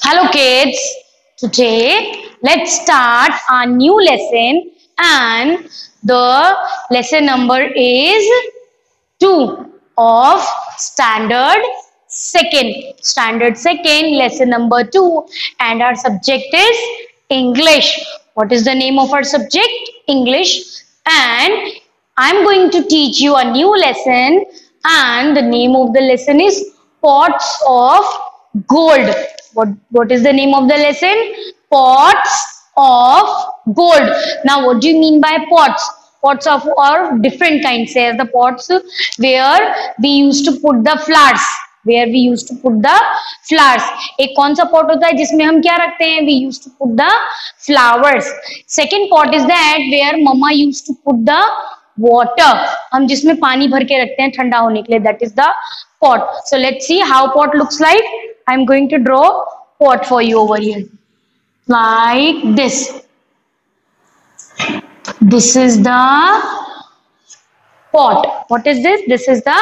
Hello kids, today let's start our new lesson and the lesson number is 2 of standard second lesson number 2 and our subject is English. What is the name of our subject? English. And I'm going to teach you a new lesson and the name of the lesson is Pots of Gold. What is the name of the lesson? Pots of gold. Now what do you mean by pots? Pots of are different kinds. There's the pots where we used to put the flowers. एक कौन सा pot होता है जिसमें हम क्या रखते हैं? We used to put the flowers. Second pot is that where mama used to put the water. हम जिसमें पानी भर के रखते हैं ठंडा होने के लिए. That is the pot. So let's see how pot looks like. I'm going to draw pot for you over here. Like this. This is the pot. What is this? This is the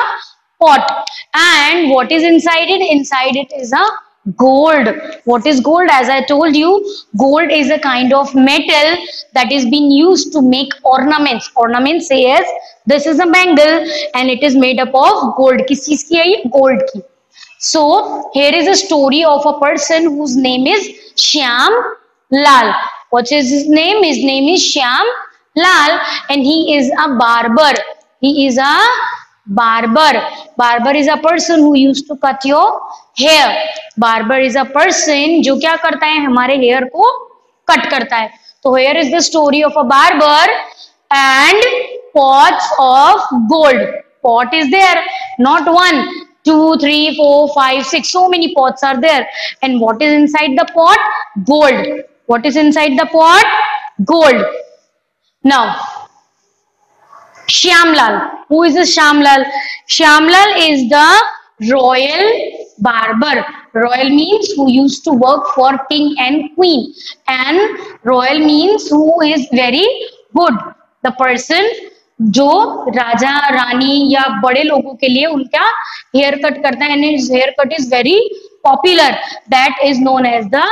pot. And what is inside it? Inside it is a gold. What is gold? As I told you, gold is a kind of metal that is being used to make ornaments. Ornament says this is a bangle and it is made up of gold. किस चीज की है ये? Gold की. So here is a story of a person whose name is Shyam Lal. What is his name? His name is Shyam Lal and he is a barber. He is a barber. Barber is a person who used to cut your hair. Barber is a person जो क्या करता है? हमारे hair को cut करता है. So here is the story of a barber and pots of gold. Pot is there, not 1, 2, 3, 4, 5, 6. So many pots are there. And what is inside the pot? Gold. What is inside the pot? Gold. Now, Shyam Lal. Who is this Shyam Lal? Shyam Lal is the royal barber. Royal means who used to work for king and queen. And royal means who is very good. The person जो राजा रानी या बड़े लोगों के लिए उनका hair cut करता है, and his hair cut is very popular. That is known as the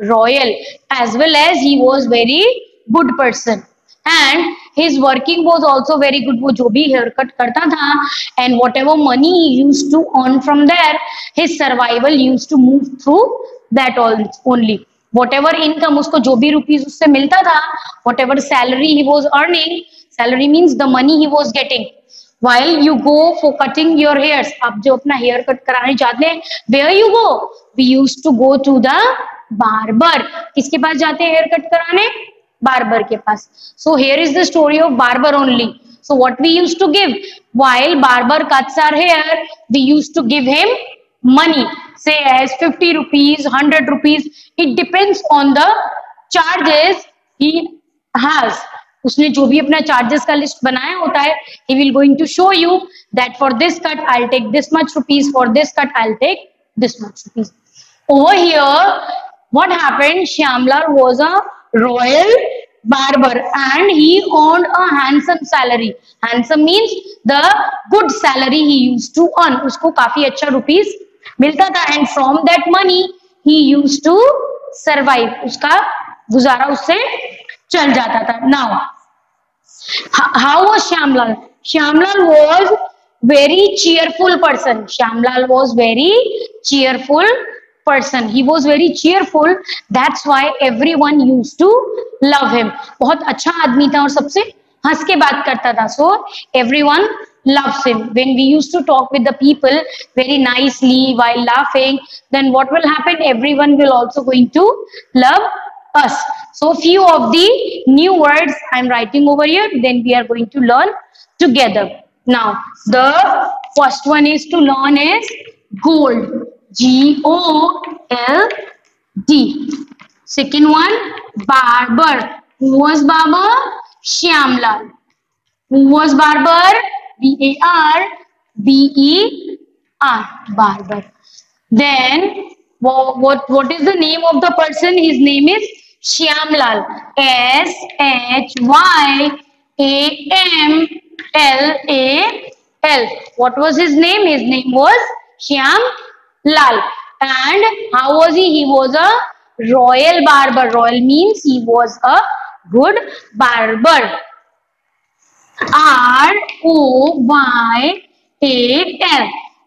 royal. As well as he was very good person and his working was also very good. वो जो भी hair cut करता था and whatever money he used to earn from there, his survival used to move through that only. Whatever income उसको जो भी rupees उससे मिलता था, whatever salary he was earning, salary means the money he was getting. While you go for cutting your hairs, आप जो अपना hair cut कराने जाते हैं, where you go? We used to go to the barber. किसके पास जाते हैं hair cut कराने? Barber के पास. So here is the story of barber only. So what we used to give? While barber cuts our hair, we used to give him money. Say as 50 rupees, 100 rupees. It depends on the charges he has. उसने जो भी अपना charges का list बनाया होता है, he will going to show you that for this cut I'll take this much rupees, for this cut I'll take this much rupees. Over here, what happened? Shyam Lal was a royal barber and he earned a handsome salary. Handsome means the good salary he used to earn. उसको काफी अच्छा rupees मिलता था and from that money he used to survive. उसका गुजारा उससे चल जाता था. Now, how was Shyam Lal? Shyam Lal was very cheerful person. Shyam Lal was very cheerful person. He was very cheerful. That's why everyone used to love him. बहुत अच्छा आदमी था और सबसे हंस के बात करता था. So everyone loves him. When we used to talk with the people very nicely while laughing, then what will happen? Everyone will also going to love us. So few of the new words I'm writing over here, then we are going to learn together. Now the first one is to learn is gold. G-O-L-D. Second one, barber. Who was barber? Shyam Lal. Who was barber? B-A-R-B-E-R. Barber. Then what is the name of the person? His name is Shyam Lal. S-H-Y-A-M-L-A-L. What was his name? His name was Shyam Lal. And how was he? He was a royal barber. Royal means he was a good barber. Royal.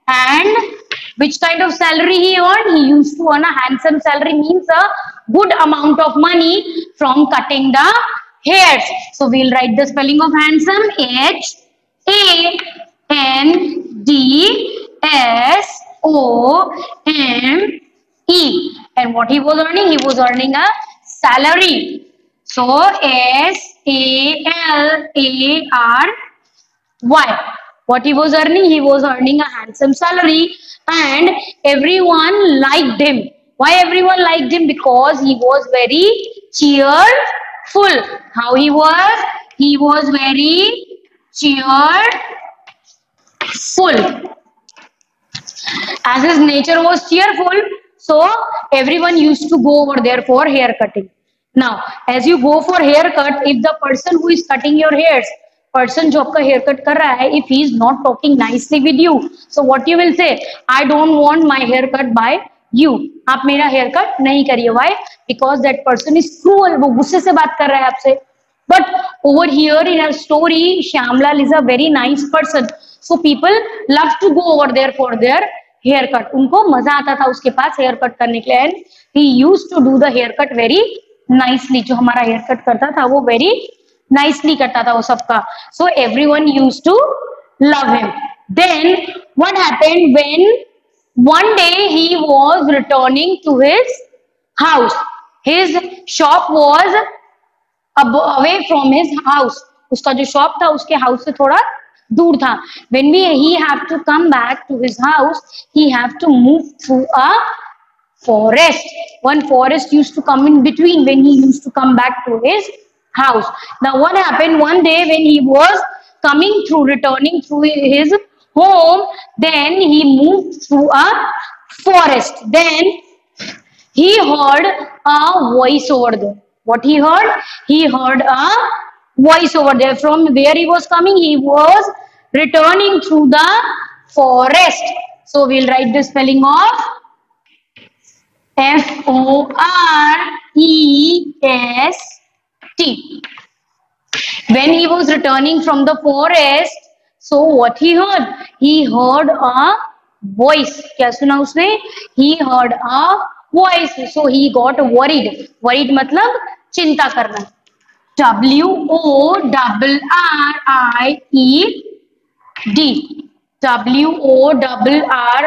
And which kind of salary he earned? He used to earn a handsome salary, means a good amount of money from cutting the hairs. So we'll write the spelling of handsome. Handsome. And what he was earning? He was earning a salary. So Salary. What he was earning? He was earning a handsome salary, and everyone liked him. Why everyone liked him? Because he was very cheerful. How he was? He was very cheerful. As his nature was cheerful, so everyone used to go over there for hair cutting. Now, as you go for haircut, if the person who is cutting your hairs, person जो आपका hair cut कर रहा है, if he is not talking nicely with you, so what you will say? I don't want my hair cut by you. आप मेरा hair cut नहीं करिए. Why? Because that person is cruel. वो गुस्से से बात कर रहा है आपसे. But over here in our story, Shyamlal is a very nice person. So people love to go over there for their haircut. उनको मजा आता था उसके पास हेयर कट करने के लिए. And he used to do the haircut very nicely. जो हमारा हेयर कट करता था वो very nicely करता था वो सबका. So everyone used to love him. Then what happened when one day he was returning to his house? His shop was away from his house. उसका जो शॉप था उसके हाउस से थोड़ा दूर था. When he have to come back to his house, he have to move through a forest. One forest used to come in between when he used to come back to his house. Now what happened one day when he was returning through his home, then he moved through a forest. Then he heard a voice over there. What he heard? He heard a voice over there. From where he was coming? He was returning through the forest. So we'll write the spelling of Forest. When he was returning from the forest, so what he heard? He heard a voice. क्या सुना उसने? He heard a voice. So he got worried. Worried मतलब चिंता करना. WORRIED.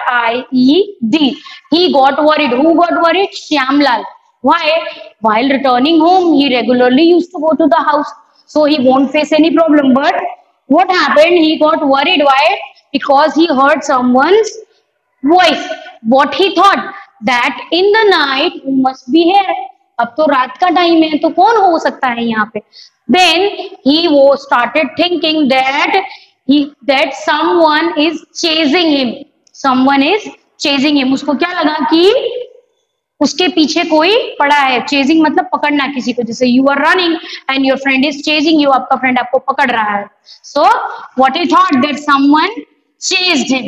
WORRIED. He got worried. Who got worried? Shyamlal. Why? While returning home, he regularly used to go to the house, so he won't face any problem. But what happened? He got worried. Why? Because he heard someone's voice. What he thought? That in the night who must be here. अब तो रात का time है, तो कौन हो सकता है यहाँ पे? Then he started thinking that someone is chasing him. Someone is chasing him. उसको क्या लगा कि उसके पीछे कोई पड़ा है. Chasing मतलब पकड़ना किसी को. जैसे you are running and your friend is chasing you. आपका friend आपको पकड़ रहा है. So what he thought? That someone chased him.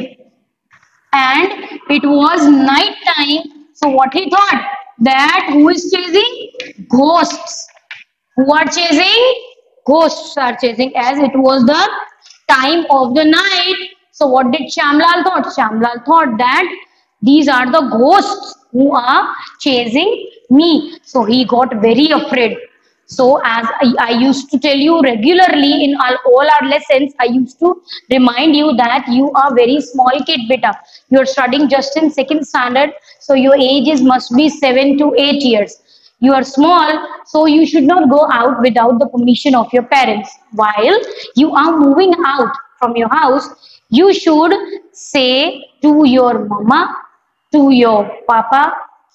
And it was night time. So what he thought? That who is chasing? Ghosts. Who are chasing? Ghosts are chasing, as it was the time of the night. So what did Shyamlal thought? Shyamlal thought that these are the ghosts who are chasing me. So he got very afraid. So as I used to tell you regularly in all our lessons, I used to remind you that you are very small kid, beta. You are studying just in 2nd standard. So your age must be 7 to 8 years. You are small, so you should not go out without the permission of your parents. While you are moving out from your house, you should say to your mama, to your papa,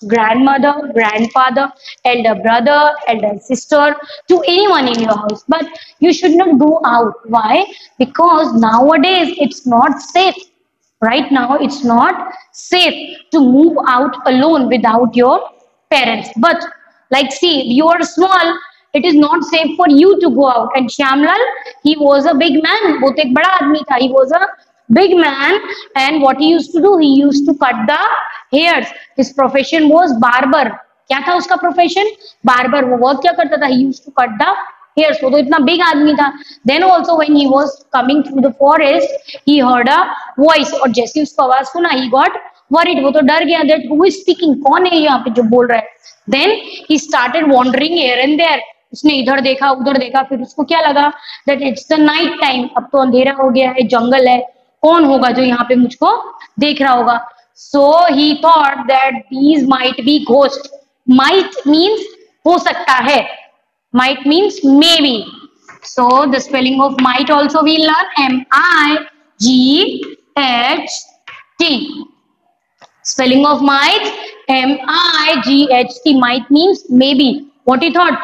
grandmother, grandfather, elder brother, elder sister, to anyone in your house. But you should not go out. Why? Because nowadays it's not safe. Right now it's not safe to move out alone without your parents. But like, see, you are small, it is not safe for you to go out. And Shyamlal, he was a big man. वो तो एक बड़ा आदमी था. He was a big man, and what he used to do, he used to cut the hairs. His profession was barber. क्या था उसका profession? Barber. वो वर्क क्या करता था? He used to cut the hairs. वो तो इतना बिग आदमी था. Then also when he was coming through the forest, he heard a voice. और जैसे उसको आवाज सुना, he got worried. वो तो डर गया that who is speaking? कौन है यहाँ पे जो बोल रहा है? Then he started wandering here and there. उसने इधर देखा उधर देखा, फिर उसको क्या लगा that it's the night time. अब तो अंधेरा हो गया है, जंगल है, कौन होगा जो यहाँ पे मुझको देख रहा होगा? So he thought that these might be ghosts. Might means हो सकता है. Might means maybe. So the spelling of might also we learn M-I-G-H-T. Spelling of might M-I-G-H-T. Might means maybe. What he thought?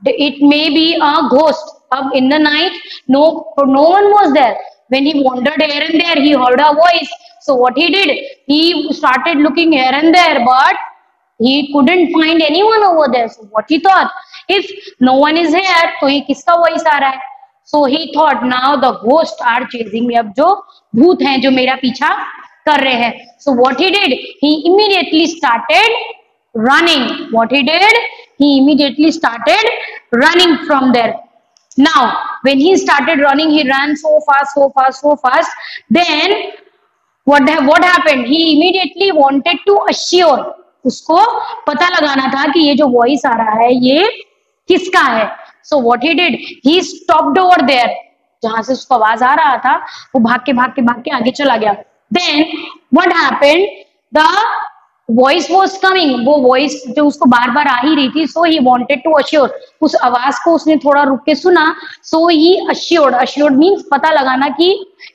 It may be a ghost. Up in the night, no one was there. When he wandered here and there, he heard a voice. So what he did, he started looking here and there, but he couldn't find anyone over there. So what he thought, if no one is here, तो ये किसका voice आ रहा है? So he thought, now the ghosts are chasing me. अब जो भूत हैं जो मेरा पीछा कर रहे हैं. So what he did, he immediately started running. What he did, he immediately started running from there. Now, when he started running, he ran so fast. Then, what happened? He immediately wanted to assure. उसको पता लगाना था कि ये जो voice आ रहा है, ये किसका है? So what he did? He stopped over there. जहां से उसको आवाज आ रहा था, वो भाग के आगे चला गया. Then, what happened? The voice was coming. वो voice जो उसको बार बार आ ही रही थी. So he wanted to assure. उस आवाज को उसने थोड़ा रुक के सुना. So he assured. Assured means पता लगाना कि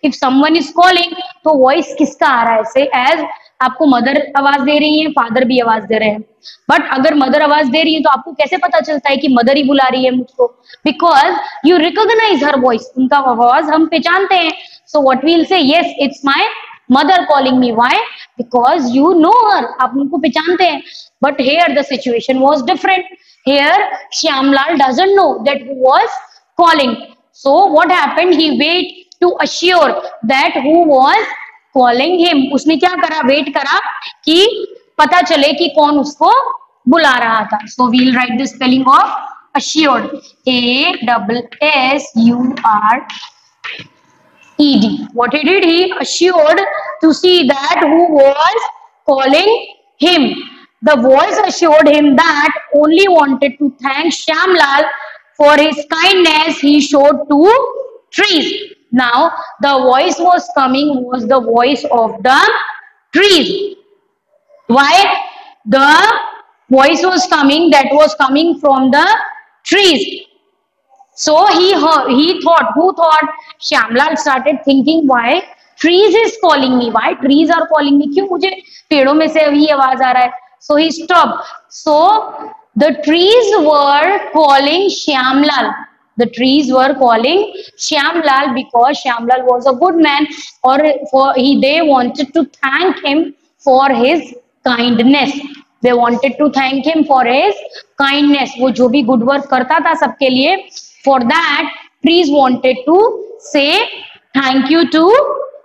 if someone is calling, तो voice किसका आ रहा है? Say as आपको मदर आवाज दे रही है, फादर भी आवाज दे रहे हैं. बट अगर मदर आवाज दे रही है तो आपको कैसे पता चलता है कि मदर ही बुला रही है मुझको? Because you recognise her voice. उनका आवाज हम पहचानते हैं. So what we will say, yes it's my mother calling me. Why? Because you know her. आप उनको पहचानते हैं. But here the situation was different. Here Shyamlal doesn't know that who was calling. So what happened? He wait to assure that who was calling him. उसने क्या करा? Wait करा कि पता चले कि कौन उसको बुला रहा था. So we'll write the spelling of assured. A-S-S-U-R-E-D. What he did, he assured to see that who was calling him. The voice assured him that only wanted to thank Shyamlal for his kindness he showed to trees. Now, the voice was the voice of the trees. Why? The voice was coming, that was coming from the trees. So who thought? Shyamlal started thinking, why trees is calling me? Why trees are calling me? क्यों मुझे पेड़ों में से अभी आवाज आ रहा है? So he stopped. So the trees were calling Shyamlal. The trees were calling Shyamlal because Shyamlal was a good man, or they wanted to thank him for his kindness. They wanted to thank him for his kindness. वो जो भी good work करता था सबके लिए, for that trees wanted to say thank you to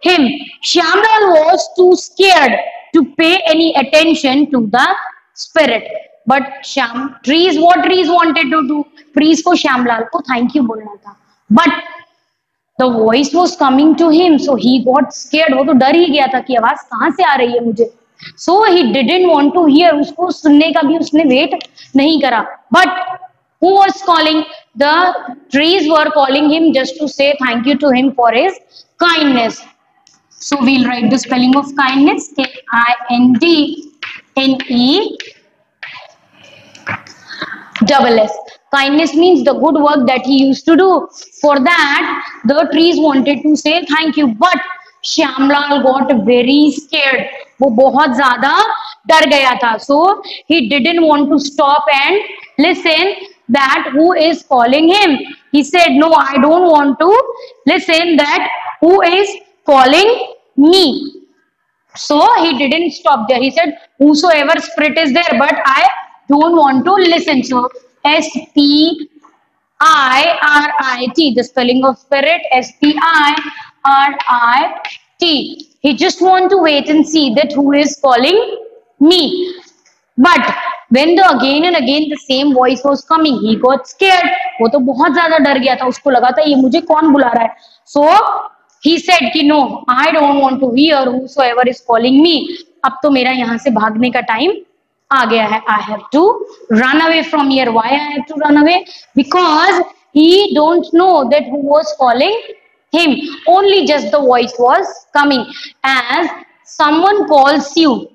him. Shyamlal was too scared to pay any attention to the spirit. But what trees wanted to do? Trees को Shyamlal को thank you बोलना था. But the voice was coming to him, so he got scared. वो तो डर ही गया था कि आवाज कहाँ से आ रही है मुझे. So he didn't want to hear. उसको सुनने का भी उसने wait नहीं करा. But who was calling? The trees were calling him just to say thank you to him for his kindness. So we'll write the spelling of kindness. K-I-N-D-N-E-S-S. Kindness means the good work that he used to do. For that, the trees wanted to say thank you. But Shyamlal got very scared. वो बहुत ज़्यादा डर गया था. So he didn't want to stop and listen that who is calling him. He said, no, I don't want to listen that who is calling me. So he didn't stop there. He said, whosoever spirit is there, but I don't want to listen. So S-P-I-R-I-T, the spelling of spirit, S-P-I-R-I-T. tea. He just want to wait and see that who is calling me. But when the again and again the same voice was coming, he got scared. वो तो बहुत ज्यादा डर गया था, उसको लगा था ये मुझे कौन बुला रहा है. So he said कि no, I don't want to hear whosoever is calling me. अब तो मेरा यहाँ से भागने का टाइम आ गया है. I have to run away from here. Why I have to run away? Because he don't know that who was calling him. Only just the voice was coming. As someone calls you,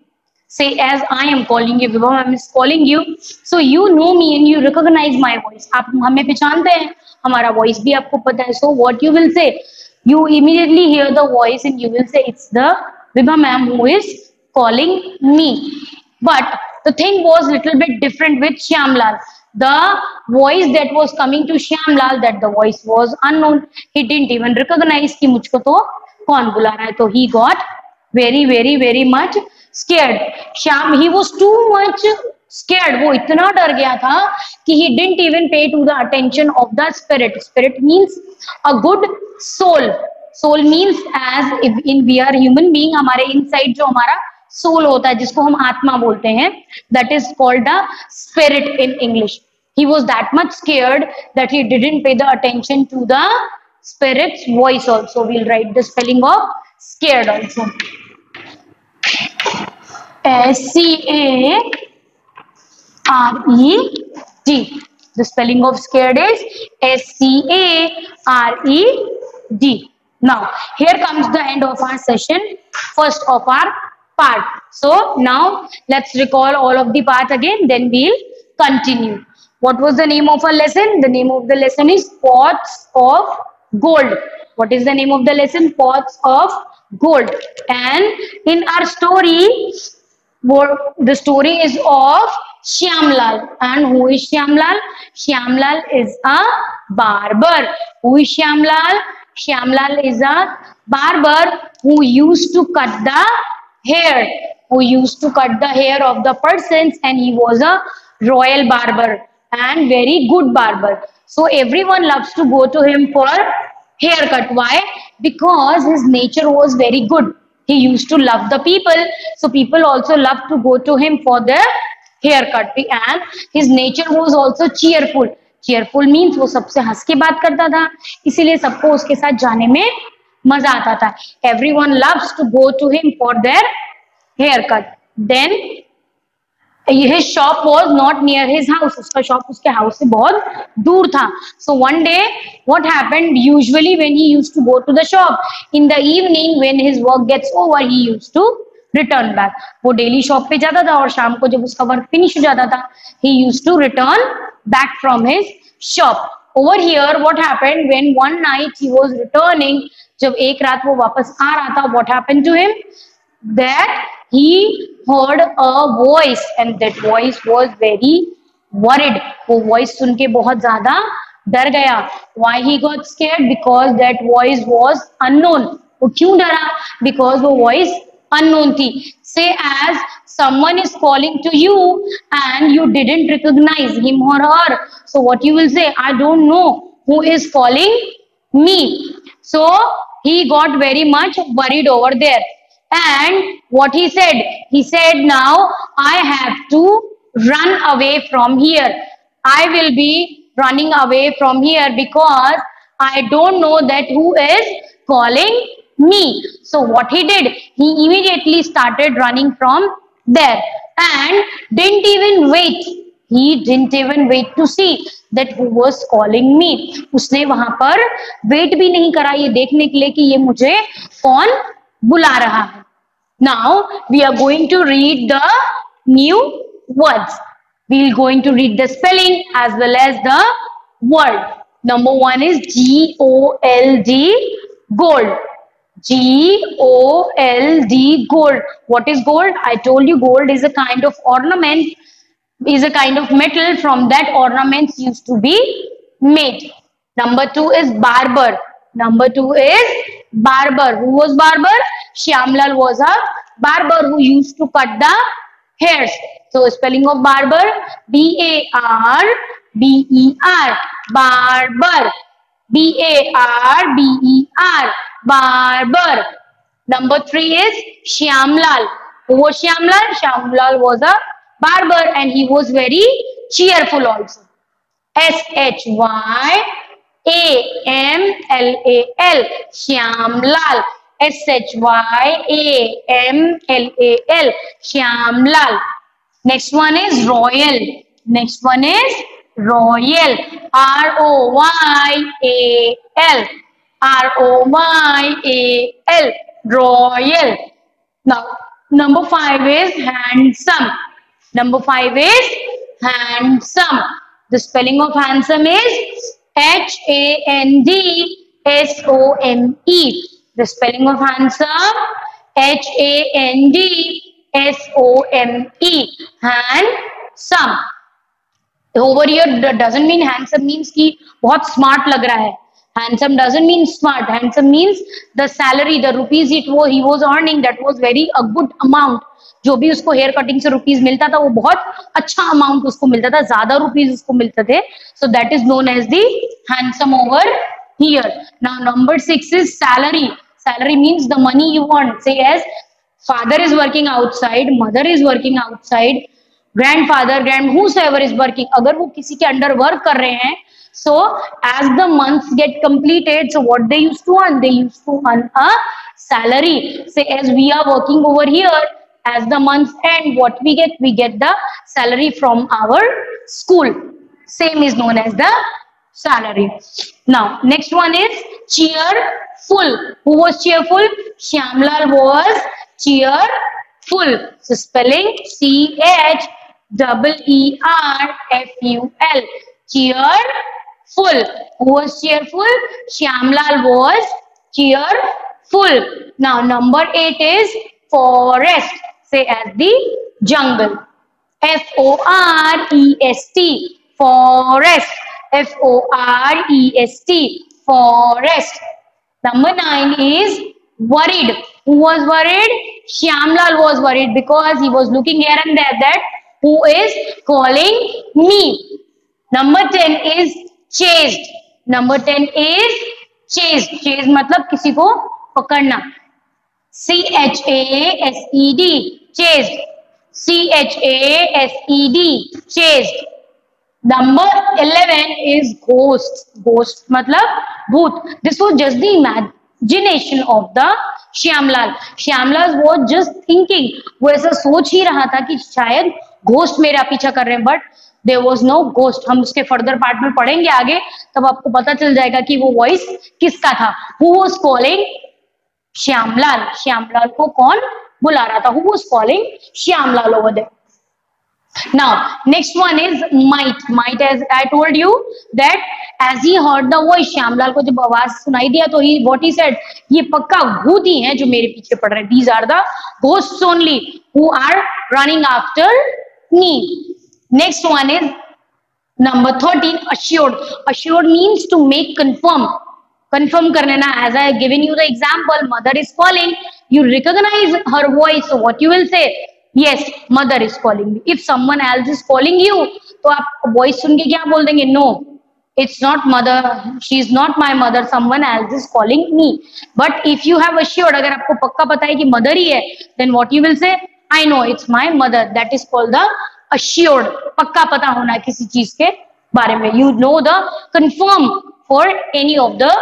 say as I am calling you, Vibham is calling you, so you know me and you recognize my voice. आप हमें पहचानते हैं, हमारा voice भी आपको पता है. So what you will say? You immediately hear the voice and you will say it's the Vibha ma'am who is calling me. But the thing was little bit different with Shyamlal. The voice that was coming to Shyamlal, that the voice was unknown. He didn't even recognize कि मुझको तो कौन बुला रहा है. तो he got very much scared. Shyam, he was too much scared. वो इतना डर गया था कि he didn't even pay to the attention of the spirit. Spirit means a good soul. Soul means as if in we are human being, हमारे inside जो हमारा soul होता है, जिसको हम आत्मा बोलते हैं, that is called the spirit in English. He was that much scared that he didn't pay the attention to the spirit's voice also. We'll write the spelling of scared also. SCARED. The spelling of scared is SCARED. Now, here comes the end of our session, first of our part. So, now let's recall all of the parts again, then we'll continue. What was the name of our lesson? The name of the lesson is Pots of Gold. What is the name of the lesson? Pots of Gold. And in our story, the story is of Shyamlal. And who is Shyamlal? Shyamlal is a barber. Who is Shyamlal? Shyamlal is a barber who used to cut the hair. Who used to cut the hair of the persons, and he was a royal barber and very good barber. So everyone loves to go to him for haircut. Why? Because his nature was very good. He used to love the people, so people also love to go to him for their haircut. And his nature was also cheerful. Cheerful means वो सबसे हंस के बात करता था, इसीलिए सबको उसके साथ जाने में मजा आता था. Everyone loves to go to him for their haircut. Then his shop was not near his house. उसका shop उसके house से बहुत दूर था. So one day what happened, usually when he used to go to the shop in the evening, when his work gets over, he used to return back. वो daily shop पे जाता था और शाम को जब उसका work finish हो जाता था, he used to return back from his shop. Over here what happened, when one night he was returning, जब एक रात वो वापस आ रहा था, what happened to him? That he heard a voice, and that voice was very worried. वो voice सुन के बहुत ज्यादा डर गया. Why he got scared? Because that voice was unknown. वो क्यों डरा? Because वो voice unknown थी. Say as someone is calling to you and you didn't recognize him or her. So what you will say? I don't know who is calling me. So he got very much worried over there. And what he said? He said, now I have to run away from here. I will be running away from here because I don't know that who is calling me. So what he did? He immediately started running from there and didn't even wait. He didn't even wait to see that who was calling me. उसने वहां पर wait भी नहीं करा ये देखने के लिए कि ये मुझे कौन बुला रहा है. Now we are going to read the new words. We are going to read the spelling as well as the word. Number one is G-O-L-D, gold. G-O-L-D, gold. What is gold? I told you gold is a kind of ornament, is a kind of metal. From that ornaments used to be made. Number two is barber. Number two is barber. Who was barber? Shyamlal was a barber who used to cut the hairs. So spelling of barber, B-A-R-B-E-R, barber, B-A-R-B-E-R, barber. Number 3 is Shyamlal. Who was Shyamlal? Shyamlal was a barber and he was very cheerful also. Shyamlal. Shyamlal. Shyamlal. Shyamlal. Next one is Royal. Next one is Royal. Royal. Royal. Royal. Now, number 5 is handsome. Number 5 is handsome. The spelling of handsome is Handsome. The spelling of handsome, Handsome. Handsome. Over here doesn't mean handsome means कि बहुत smart लग रहा है. Handsome doesn't mean smart. Handsome means the salary, the rupees he was earning, that was very a good amount. जो भी उसको hair cutting से rupees मिलता था वो बहुत अच्छा अमाउंट उसको मिलता था, ज्यादा रुपीज उसको मिलते थे. So that is known as the handsome over here. Now number 6 is salary. Salary means the money you earn. Say as father is working outside, mother is working outside, grandfather, whosoever is working. अगर वो किसी के under work कर रहे हैं, so as the months get completed, so what they used to earn? They used to earn a salary. Say as we are working over here, as the months end, what we get? We get the salary from our school. Same is known as the salary. Now, next one is cheerful. Who was cheerful? Shyamlal was cheerful. So spelling CHEERFUL. Cheerful. Who was cheerful? Shyamlal was cheerful. Now, number 8 is forest. Say as the jungle. FOREST. Forest. FOREST. Forest. Number 9 is worried. Who was worried? Shyamlal was worried because he was looking here and there that who is calling me. Number 10 is chased. Number 10 is chased. Chased मतलब किसी को पकड़ना. CHASED. Chased. CHASED. Chased. Number 11 is ghost. Ghost मतलब भूत. This was just the imagination of the Shyamlal. Shyamlal was just thinking. वो ऐसा सोच ही रहा था कि शायद घोस्ट मेरा पीछा कर रहे हैं, but there was no ghost. हम उसके फर्दर पार्ट में पढ़ेंगे आगे, तब आपको पता चल जाएगा कि वो वॉइस किसका था. Who was calling? Shyamlal. Shyamlal को कौन बुला रहा था? Who was calling Shyamlal over there? Now, next one is might. Might, as I told you that as he heard the voice, Shyamlal को जब आवाज सुनाई दिया तो what he said, ये पक्का भूत ही हैं जो मेरे पीछे पड़ रहे हैं. These are the ghosts only who are running after me. Next one is number 13, assured. Assured means to make confirm. Confirm करने ना. As I have given you the example, mother is calling. You recognize her voice. So what you will say? Yes, mother is calling me. If someone else is calling you, तो आप voice सुन के क्या बोल देंगे? No, it's not mother. She is not my mother. Someone else is calling me. But if you have assured, अगर आपको पक्का पता है कि mother ही है, then what you will say? I know it's my mother. That is called the assured. पक्का पता होना किसी चीज के बारे में. You know the confirm for any of the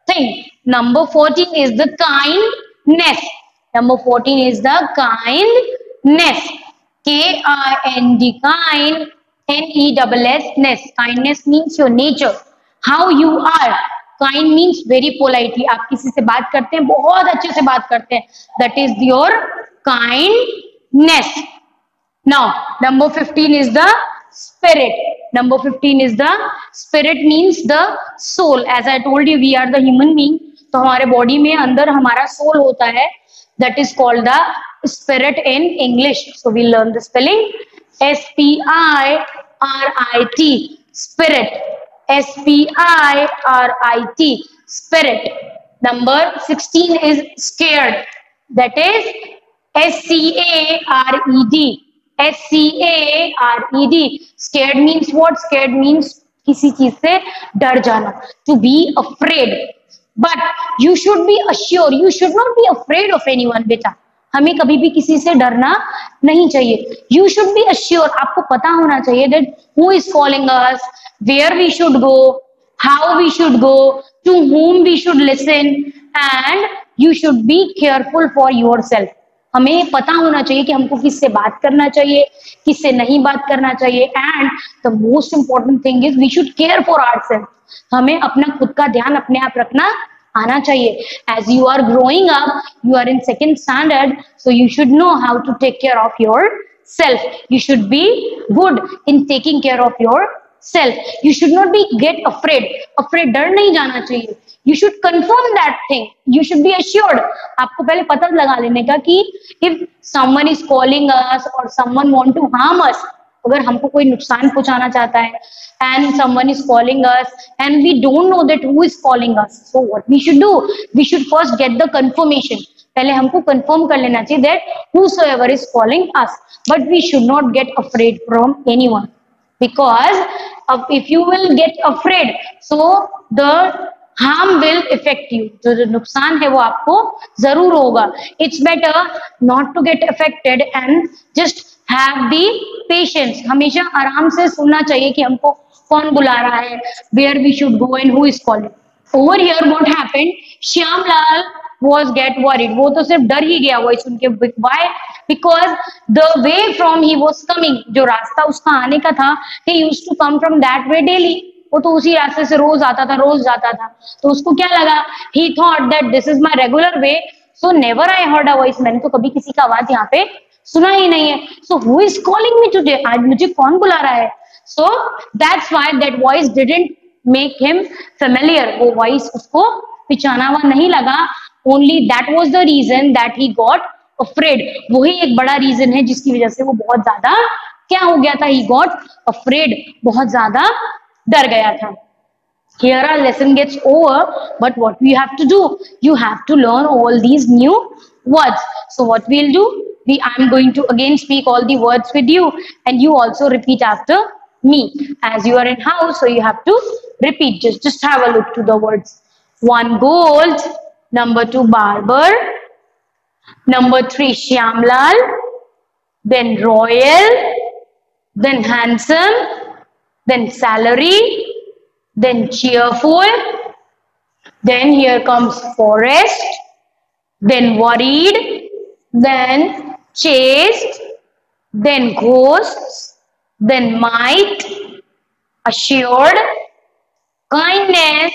thing. Number 14 is the kindness. Number 14 is the kindness. Kind. NESS. Kindness means your nature, how you are. Kind means very politely. आप किसी से बात करते हैं, बहुत अच्छे से बात करते हैं. That is your kindness. Now, number 15 is the spirit. Number 15 is the spirit means the soul. As I told you, we are the human being. तो हमारे बॉडी में अंदर हमारा सोल होता है. That is called the spirit in English. So we learn the spelling. SPIRIT. Spirit. SPIRIT. Spirit. Number 16 is scared. That is SCARED. SCARED. Scared means what? Scared means किसी चीज से डर जाना. To be afraid. But you should B assure, you should not be afraid of anyone बेटा, हमें कभी भी किसी से डरना नहीं चाहिए। यू शुड बी अश्योर, आपको पता होना चाहिए that who is calling us, where we should go, how we should go, to whom we should listen, and you should be careful for yourself। हमें पता होना चाहिए कि हमको किससे बात करना चाहिए, किससे नहीं बात करना चाहिए, and the most important thing is we should care for ourself. हमें अपना खुद का ध्यान अपने आप रखना आना चाहिए। As you are growing up, you are in second standard, so you should know how to take care of yourself. You should be good in taking care of yourself. You should not be get afraid, afraid डर नहीं जाना चाहिए। You should confirm that thing. You should be assured. आपको पहले पता लगा लेने का कि if someone is calling us or someone want to harm us, अगर हमको कोई नुकसान पहुंचाना चाहता है and someone is calling us and we don't know that who is calling us, so what we should do? We should first get the confirmation. पहले हमको confirm कर लेना चाहिए that whosoever is calling us, but we should not get afraid from anyone, because if you will get afraid, so the harm will affect you, जो नुकसान है वो आपको जरूर होगा। It's better not to get affected and just have the patience। हमेशा आराम से सुनना चाहिए कि हमको कौन बुला रहा है, where we should go and who is calling। Over here what happened, Shyamlal was get worried, वो तो सिर्फ डर ही गया वॉइस सुन के। Why? Because the way from he was coming, जो रास्ता उसका आने का था, he used to come from that way daily, वो तो उसी रास्ते से रोज आता था, रोज जाता था। तो उसको क्या लगा, he thought that this is my regular way, so never I heard a voice, मैंने तो कभी किसी का आवाज यहाँ पे सुना ही नहीं है। So who is calling me today, आज मुझे कौन बुला रहा है? So that's why that voice didn't make him familiar, वो voice उसको पहचाना हुआ नहीं लगा। Only that was the reason that he got afraid, वही एक बड़ा रीजन है जिसकी वजह से वो बहुत ज्यादा क्या हो गया था, he got afraid, बहुत ज्यादा डर गया था। Here our lesson gets over, but what we have to do, you have to learn all these new words. So what we'll do, I'm going to again speak all the words with you, and you also repeat after me. As you are in house, so you have to repeat. Just have a look to the words. 1 gold, number 2 barber, number 3 Shyamlal, then royal, then handsome, then salary, then cheerful, then here comes forest, then worried, then chaste, then ghosts, then might, assured, kindness,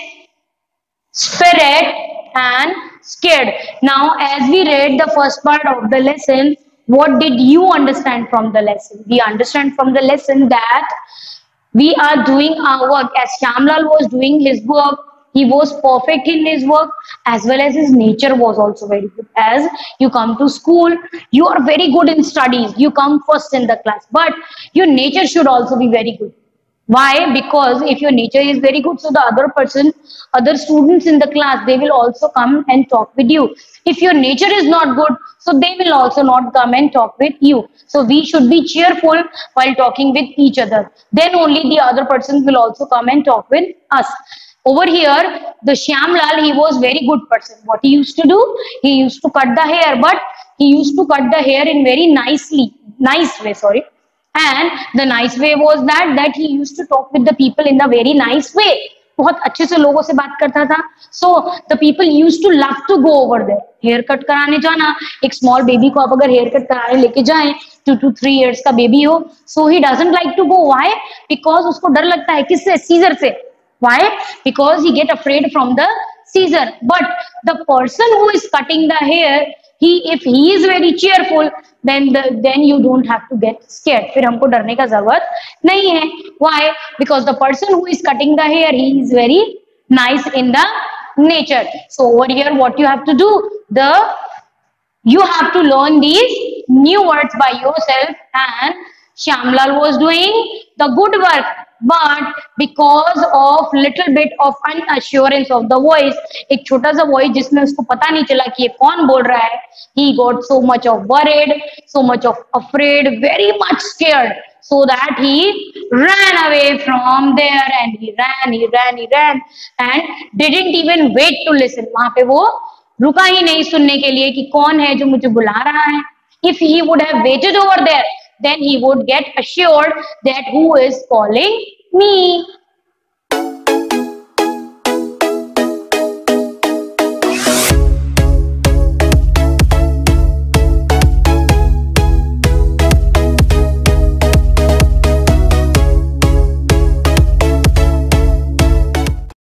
spirit, and scared. Now as we read the first part of the lesson, what did you understand from the lesson? We understand from the lesson that we are doing our work. As Shyamlal was doing his work, he was perfect in his work, as well as his nature was also very good. As you come to school, you are very good in studies, you come first in the class, but your nature should also be very good. Why? Because if your nature is very good, so the other students in the class, they will also come and talk with you. If your nature is not good, so they will also not come and talk with you. So we should be cheerful while talking with each other. Then only the other persons will also come and talk with us. Over here, the Shyamlal, he was very good person. What he used to do? He used to cut the hair, but he used to cut the hair in very nice way, sorry. And the nice way was that he used to talk with the people in the very nice way. बहुत अच्छे से लोगों से बात करता था. So the people used to love to go over there. Haircut कराने जाना, एक स्मॉल बेबी को आप अगर हेयर कट कराने लेके जाएं, 2 to 3 years का बेबी हो, so he doesn't like to go. Why? Because उसको डर लगता है किससे? सीजर से. Why? Because he get afraid from the Caesar. But the person who is cutting the hair, if he is very cheerful, then you don't have to get scared. फिर हमको डरने का जरूरत नहीं है. Why? Because the person who is cutting the hair, he is very nice in the nature. So over here, what you have to do? You have to learn these new words by yourself, and Shyamlal was doing the good work. but because of little bit of unassurance of the voice, एक छोटा सा voice जिसमें उसको पता नहीं चला कि ये कौन बोल रहा है, he got so much of worried, so much of afraid, very much scared, so that he ran away from there, and he ran and didn't even wait to listen. वहां पे वो रुका ही नहीं सुनने के लिए कि कौन है जो मुझे बुला रहा है. If he would have waited over there, then he would get assured that who is calling me.